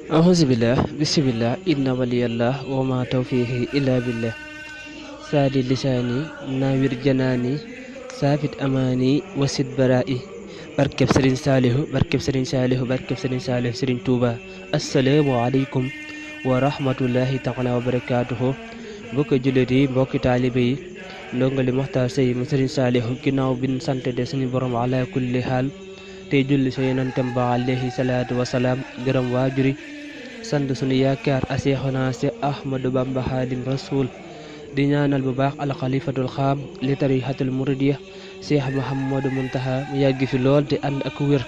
Auzubillah bismillah inna waliyallah wa ma tawfiqi illa billah saadi lisaani nawir janaani saafit amaani wasit baraa'i barkeb Sëriñ Saalihu barkeb Sëriñ Saalihu barkeb Sëriñ Saalihu Sëriñ Tuuba. Assalaamu aleykum wa rahmatullahi taala wa barakaatuhu. mbokki jullit yi mbokki taalibe yi ndongali Moxtaar Sey mu Sëriñ Saalihu ginnaaw bin sant de suñu borom ala kulli xaal tey julli sa yonentam ba alayhi salaatu wasalaam gërëm waajuri sant sunu yaakaar a Seexuna si Ahmadu Bamba Xaadim Rasuul di ñaanal bu baax alxalifatul xaam li tarixatul muridiya Seex Muhammadu Muntaxa mu yàgg fi lool te ànd ak wér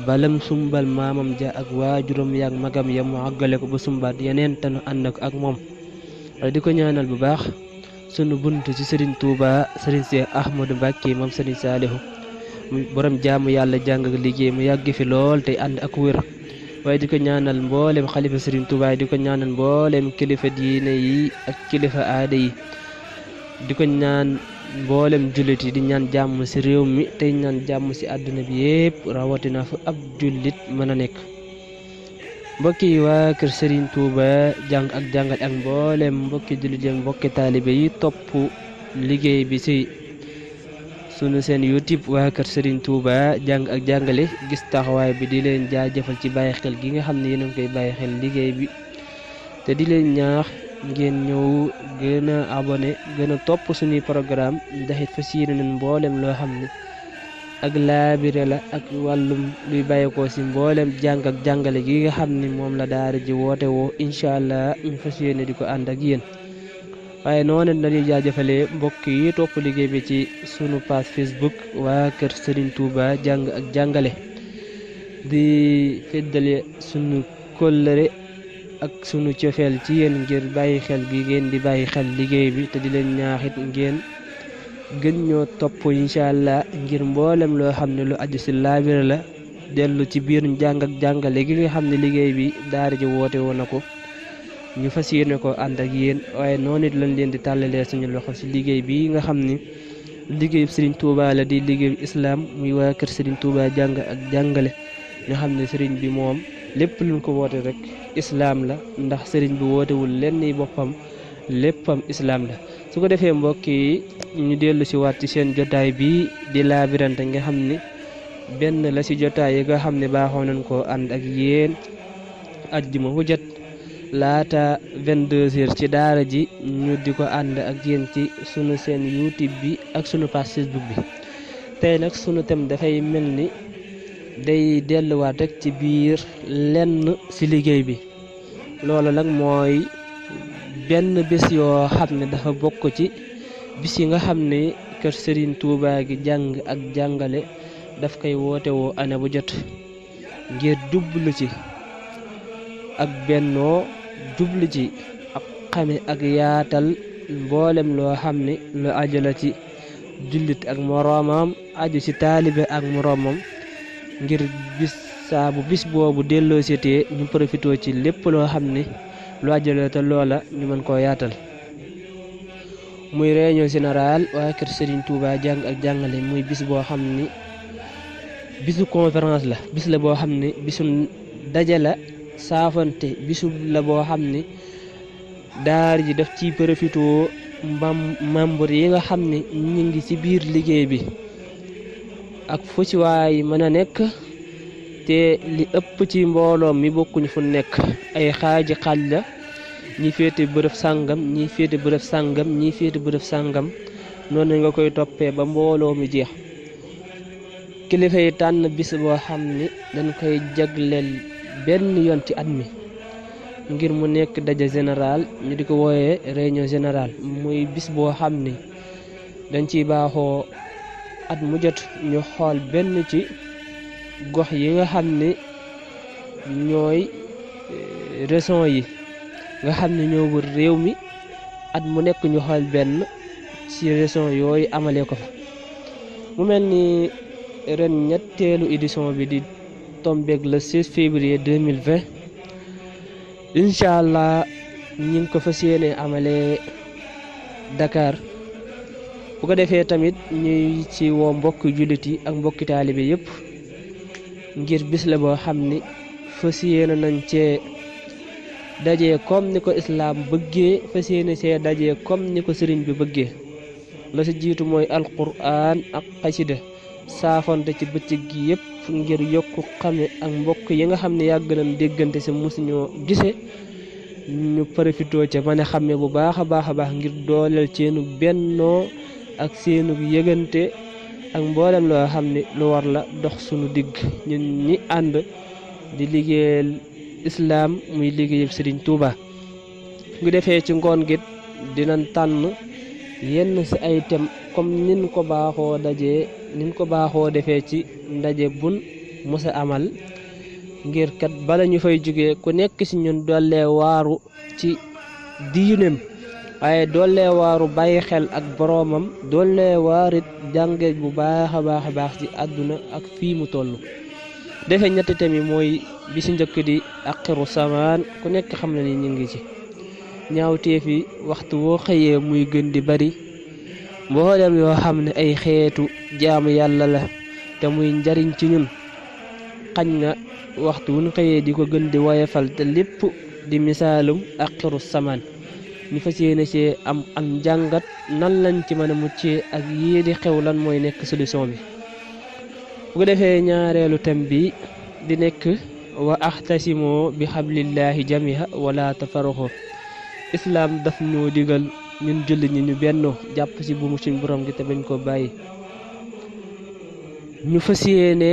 balam sumbal maamam ja ak waajuram yaak magam ya mu àggale ko ba sumbaat yeneen te nu ànd ak moom di ko ñaanal bu baax sunu bunt ci Sëriñ Tuuba Sëriñ Seex Ahmadu Mbàkke moom Sëriñ Saalihu borom jaamu yàlla jàng ak liggéey mu yàgg fi lool te ànd ak wér waaye di ko ñaanal mboolem xalifa Sëriñ Tuuba di ko ñaanal mboolem kilifa diine yi ak kilifa aada yi di ko ñaan mboolem jullit yi di ñaan jàmm ci réew mi tey ñaan jàmm ci àdduna bi yépp rawatina fu ab jullit mën a nekk. mbokki yi waa kër Sëriñ Tuuba jàng ak jàngal ak mboolem mbokki jullit yi mbokki taalibe yi topp liggéey bi ci sunu seen YouTube waa kër Sëriñ Tuuba jàng ak jàngale gis taxawaay bi di leen jaajëfal ci bàyyi xel gi nga xam ne yéen a ngi koy bàyyi xel liggéey bi te di leen ñaax ngeen ñëw gën a abonné gën a topp suñuy programme ndax it fas yéene nañ mboolem loo xam ne ak laabire la ak wàllum luy bàyyeekoo ci mboolem jàng ak jàngale gi nga xam ni moom la daara ji woote woo incha allah ñu fas yéene di ko ànd ak yéen. waaye noonu dañuy jaajëfalee mbokk yi topp liggéey bi ci sunu page Facebook waa kër Sëriñ Tuuba jàng ak jàngale di feddale sunu kóllëre ak sunu cofeel ci yéen ngir bàyyi xel gi ngeen di bàyyi xel liggéey bi te di leen ñaaxit ngeen gën ñoo topp incha allah ngir mboolem loo xam ne lu aju ci laabire la dellu ci biir jàng ak jàngale gi nga xam ne liggéey bi daara ji woote woon na ko ñu fas yéene ko ànd ak yéen waaye noonu it lañ leen di tàllalee suñu loxo ci liggéey bi nga xam ni liggéeyu Sëriñ Tuuba la di liggéeyu islaam muy waa kër Sëriñ Tuuba jàng ak jàngale ñu xam ne sëriñ bi moom lépp luñ ko woote rek islaam la ndax sëriñ bi wootewul lenn boppam léppam islaam la. su ko defee mbokk yi ñu dellu ci waat ci seen jotaay bi di laabirante nga xam ni benn la ci jotaay yi nga xam ne baaxoo nañ koo ànd ak yéen ajjuma wu jot laata 22h ci daara ji ñu di ko ànd ak yéen ci sunu seen YouTube bi ak sunu page Facebook bi. tey nag sunu thème dafay mel ni day delluwaat rek ci biir lenn ci liggéey bi loolu nag mooy benn bés yoo xam ne dafa bokk ci bis yi nga xam ne kër Sëriñ Tuuba gi jàng ak jàngale daf koy woote woo année bu jot ngir jublu ci ak bennoo jublu ci ak xame ak yaatal mboolem loo xam ne lu aju la ci jullit ak moroomam aju ci taalibe ak moroomam ngir bis saabu bis boobu delloo seetee ñu profitoo ci lépp loo xam ne lu aju la te loola ñu mën koo yaatal. muy réunion générale waa kër Sëriñ Tuuba jàng ak jàngale muy bis boo xam ni bisu conférence la bis la boo xam ne bisu daje la saafante bisu la boo xam ni daar ji daf ci profitoo membre yi nga xam ne ñu ngi ci biir liggéey bi ak fu ci waay mën a nekk te li ëpp ci mbooloo mi bokkuñu fu nekk ay xaaj la ñi féete bërëb sàngam ñi féete bërëb sàngam ñi féete bërëb sàngam noonu nga koy toppee ba mbooloo mi jeex. kilifa yi tànn bis boo xam ni dañ koy jagleel benn yoon ci at mi ngir mu nekk daje général ñu di ko wooyee réunion générale muy bis boo xam ni dañ ciy baaxoo at mu jot ñu xool benn ci gox yi nga xam ni ñooy région yi nga xam ne ñoo wër réew mi at mu nekk ñu xool benn ci région yooyu amalee ko fa. mu mel ni ren ñetteelu édition bi di tombeeg le 16 février 2020 incha allah ñi ngi ko fas yéene amalee Dakar bu ko defee tamit ñuy ci woo mbokki jullit yi ak mbokki taalibe yépp ngir bis la boo xam ni fas yéene nañ cee dajee comme ni ko islaam bëggee fas yéene cee dajee comme ni ko sëriñ bi bëggee la ci jiitu mooy alquran ak xasida saafonte ci bëccëg gi yépp ngir yokku xame ak mbokk yi nga xam ne yàgg nañ déggante ci musuñoo gise ñu profitoo ca mën a xame bu baax a baax ngir dooleel seenu bennoo ak seenu yëgante ak mboolem loo xam ne lu war la dox sunu digg ñun ñi ànd di liggéeyal islaam muy liggéeyal Sëriñ Tuuba ngi defee ci ngoon gi dinañ tànn yenn ci ay thème comme nin ko baaxoo defee ci ndaje bun mësa amal ngir kat bala ñu fay jógee ku nekk ci ñun dollee waaru ci diineem waaye dollee waaru bàyyi xel ak boroomam dollee waarit jànge bu baax a baax ci àdduna ak fii mu toll defe ñetti thème yi mooy bi ci njëkk di axiru samaan ku nekk xam na ni ñu ngi ci ñaawteef yi waxtu woo xëyee muy gën di bari mboolem yoo xam ne ay xeetu jaamu yàlla la te muy njariñ ci ñun xañ na waxtu wuñ xëyee di ko gën di woyefal te lépp di misaalum axiru samaan ñu fas yéene ci am njàngat nan lañ ci mën a muccee ak yii di xew lan mooy nekk solution bi bu ko defee ñaareelu thème bi di nekk wa axtasimoo bi xablillahi jamiha wala tafaruxo islaam daf ñoo digal ñun jullit ñi ñu bennoo jàpp ci buumu suñ borom gi te bañ ko bàyyi ñu fas yéene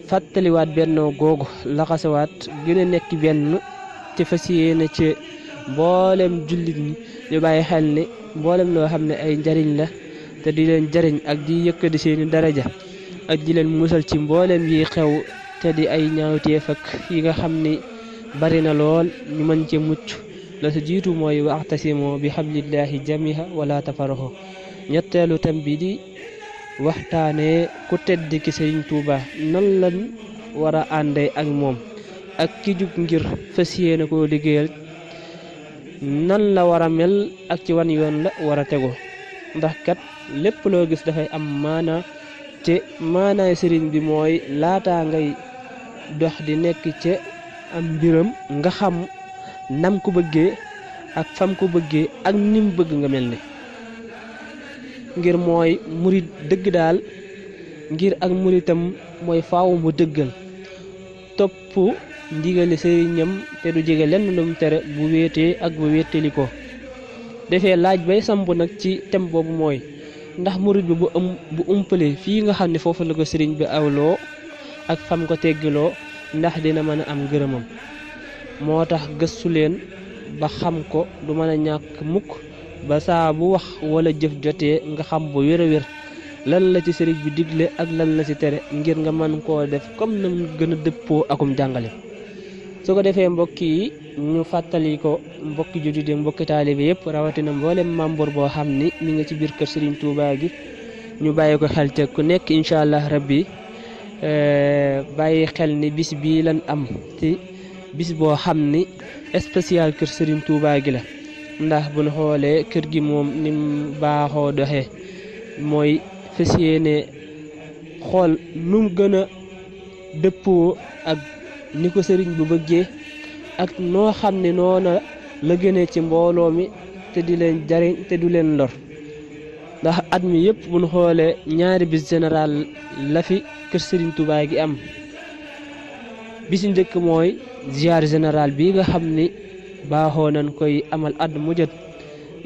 fàttaliwaat bennoo googu laxasawaat gën a nekk benn te fas yéene ci mboolem jullit ñi ñu bàyyi xel ne mboolem loo xam ne ay njariñ la te di leen jariñ ak di yëkkati seeni daraja ak di leen musal ci mboolem yi xew te di ay ñaawteef ak yi nga xam ni bari na lool ñu mën ci mucc la sa jiitu mooy waxtasimoo bi xablillahi jamiha wala tafaroxo ñetteelu tam bi di waxtaane ku tedd ki Sëriñ Tuuba nan lañ war a àndee ak moom ak ki jug ngir fas yéene koo liggéeyal nan la war a mel ak ci wan yoon la war a tegu ndax kat lépp loo gis dafay am maana te maanaay sëriñ bi mooy laataa ngay dox di nekk ca am mbiram nga xam nam ko bëggee ak fam ko bëggee ak nim bëgg nga mel ne ngir mooy murit dëgg daal ngir ak muritam mooy faaw mu dëggal topp ndigali sëriñam te du jege lenn lu mu tere bu wéetee ak bu wéetali ko defee laaj bay samp nag ci thème boobu mooy ndax murit bi bu umpale fii nga xam ne foofu la ko sëriñ bi awloo ak fam ko teggiloo ndax dina mën a am ngërëmam moo tax gëstu leen ba xam ko du mën a ñàkk mukk ba saa bu wax wala jëf jotee nga xam bu wér a wér lan la ci sëriñ bi digle ak lan la ci tere ngir nga mën koo def comme na mu gën a dëppoo akum jàngale su ko defee mbokk yi ñu fàttali ko mbokki jullit ak mbokki taalibe yëpp rawatina mboolem membre boo xam ni mi nga ci biir kër Sëriñ Tuubaa gi ñu bàyyi ko xel te ku nekk incha allah rabbi bàyyi xel ni bis bii lan am ci bis boo xam ni spécial kër Sëriñ Tuubaa gi la ndax bu ñu xoolee kër gi moom ni mu baaxoo doxee mooy fas yéene xool nu mu gën a dëppoo ak ni ko sëriñ bu bëggee ak noo xam ne noona la gënee ci mbooloo mi te di leen jariñ te du leen lor ndax at mi yëpp bu ñu xoolee ñaari bis général la fi kër Sëriñ Tuubaa gi am bi ci njëkk mooy ziar général bi nga xam ni baaxoo nañ koy amal at mu jot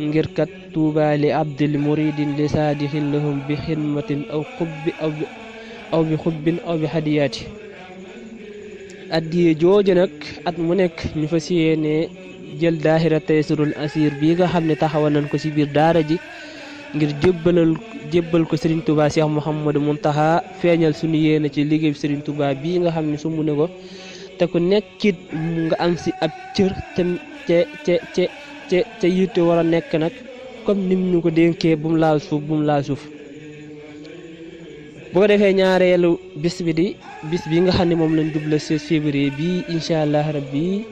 ngir kat tuuba li abdil muridin li saadixin lahum bi xidmatin aw xubbi aw bi xubbin aw bi hadiyaati addiye jooju nag at mu nekk ñu fas yéene jël daahira taysirul asir bi nga xam ne taxawal nañ ko ci biir daara ji ngir jébbal ko Serigne Touba Cheikh Mouhamadou Mountakha feeñal suñu yéene ci liggéey Serigne Touba bii nga xam ne sumb na ko te ku nekkit nga am si ab cër te yitte war a nekk nag comme nim ñu ko dénkee bu mu laal suuf bu ko defee ñaareelu bis bi nga xam ne moom lañ jubla 16 février bii incha allah rabbi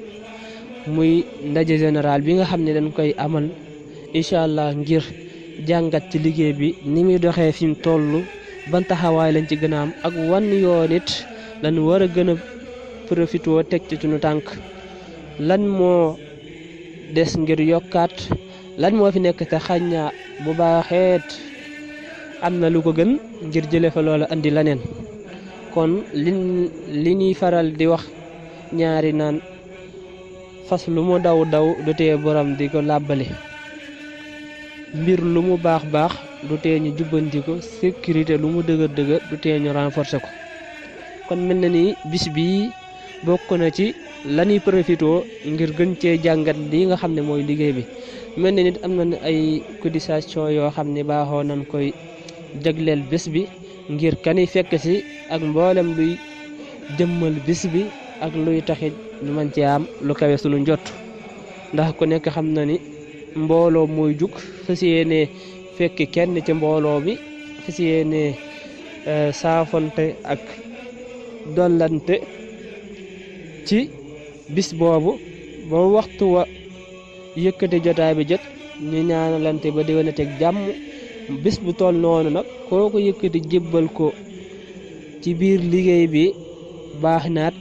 muy ndaje général bi nga xam ne dañ koy amal incha allah ngir jàngat ci liggéey bi ni muy doxee fi mu toll ban taxawaay lañ ci gën a am ak wan yoon it lan war a gën a profité teg ci suñu tànk lan moo des ngir yokkaat lan moo fi nekk te xañ na bu baaxeet am na lu ko gën ngir jële fa loola andi laneen kon li ñuy faral di wax ñaari naan fas lu mu daw daw du tee borom di ko làbbali mbir lu mu baax baax du tee ñu jubbanti ko sécurité lu mu dëgër dëgër du tee ñu renforcer ko kon mel na ni bis bii bokk na ci lañuy profité ngir gën cee jàngat li nga xam ne mooy liggéey bi mel na nit am na ay cotisation yoo xam ne baaxoo nañ koy jagleel bés bi ngir kani fekk si ak mboolem luy jëmmal bis bi ak luy taxit ñu mën ci am lu kawe sunu njott ndax ku nekk xam na ni mbooloo mooy jug fas yéene fekk kenn ci mbooloo mi fas yéene saafonte ak dollante ci bis boobu ba waxtu wa yëkkati jotaay bi jot ñu ñaanalante ba déwénateeg jàmm bis bu toll noonu nag koo ko yëkkati jébbal ko ci biir liggéey bi baax naat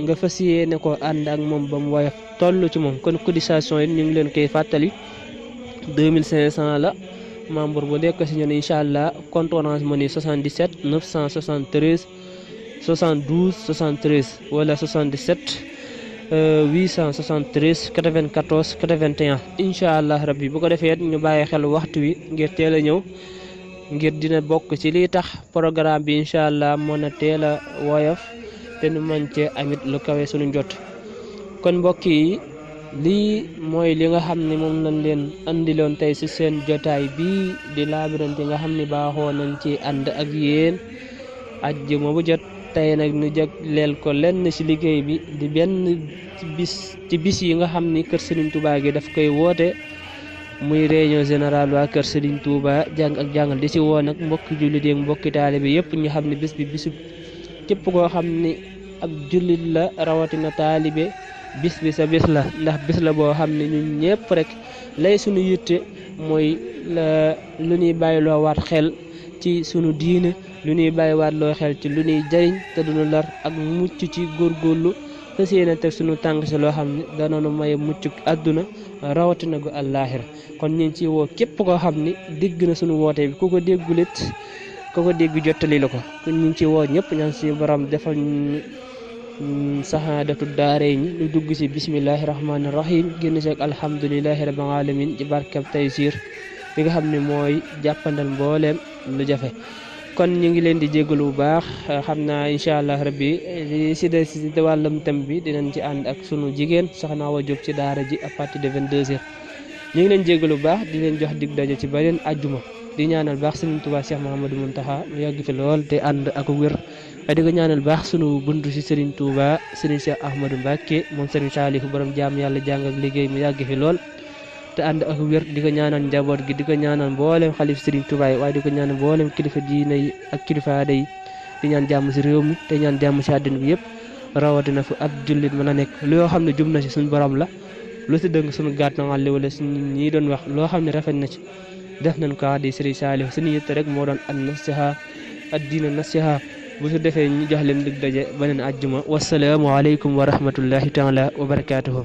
nga fas yéene ko ànd ak moom ba mu woyof toll ci moom kon cotisation yi ñu ngi leen koy fàttali 2500 la membre bu nekk si ñun incha allah compte Orange Money 77 973 72 73 wala 77 873 94 81 incha allah rabbi bu ko defee ñu bàyyi xel waxtu wi ngir teel a ñëw ngir dina bokk ci lii tax programme bi incha allah mën a teel a woyof te nu mën cee amit lu kawe suñu njot kon mbokk yi lii mooy li nga xam ne moom lañ leen andiloon tey ci seen jotaay bii di laabirante nga xam ne baaxoo nañ ci ànd ak yéen àjjuma bu jot tey nag ñu jagleel ko lenn ci liggéey bi di benn ci bis yi nga xam ni kër Serigne Touba gi daf koy woote muy réunion générale waa kër Serigne Touba jàng ak jàngal di ci woo nag mbokki jullit yi mbokki taalibe bi yëpp ñu xam ne bis bi bisu képp koo xam ni ab jullit la rawatina taalibe bis bi sa bis la ndax bis la boo xam ne ñun ñëpp rek lay suñu yitte mooy lu ñuy bàyyiloo waat xel ci sunu diine lu ñuy bàyyiwaat loo xel ci lu ñuy jariñ te duñu lar ak mucc ci góorgóorlu fas yéene teg sunu tànk si loo xam ne danoonu maye mucc àdduna rawatina gu àllaaxira kon ñu ngi ci woo képp koo xam ni dégg na sunu woote bi ku ko déggulit ku ko dégg jottali la ko kon ñu ngi ci woo ñëpp ñaan si borom defal saxaadatu daaray ñi lu dugg ci bismillahi rahmaani rahim génn ci ak alhamdulilahi rabbil alamin ci barkab Taysiir bi nga xam ne mooy jàppandal mbooleem lu jafe kon ñu ngi leen di jégalu bu baax xam naa incha allah rabbi si de wàllam tam bi dinañ ci ànd ak sunu jigéen soxna Awa Diop ci daara ji à partir de 22h ñu ngi leen jégalu bu baax di leen jox dig daje ci beneen ajjuma di ñaanal baax Serigne Touba Cheikh Mouhamadou Mountakha mu yàgg fi lool te ànd ak wér waaye di ko ñaanal baax sunu buntu si Serigne Touba Serigne Cheikh Ahmadou Mbacké moom Serigne Saliou borom jaam yàlla jàng ak liggéey mu yàgg fi lool te ànd ak wér di ko ñaanal njaboot gi di ko ñaanal mboolem xalif Serigne Touba yi waaye di ko ñaanal mboolem kilifa diine yi ak kilifa aada yi di ñaan jàmm si réew mi te ñaan jàmm si àddina bi yëpp rawatina fu ab jullit mën a nekk loo xam ne jub na si suñu borom la lu si dëng suñu gàtt na wàll wala suñu ñi doon wax loo xam ne rafet na ci def nañ ko di Serigne Saliou suñu yitte rek moo doon an nasiha ad-diina nasiha bu su defee ñu jox leen dig daje beneen àjjuma wasalaamu aleykum wa rahmatullahi taala wa barakaatuhu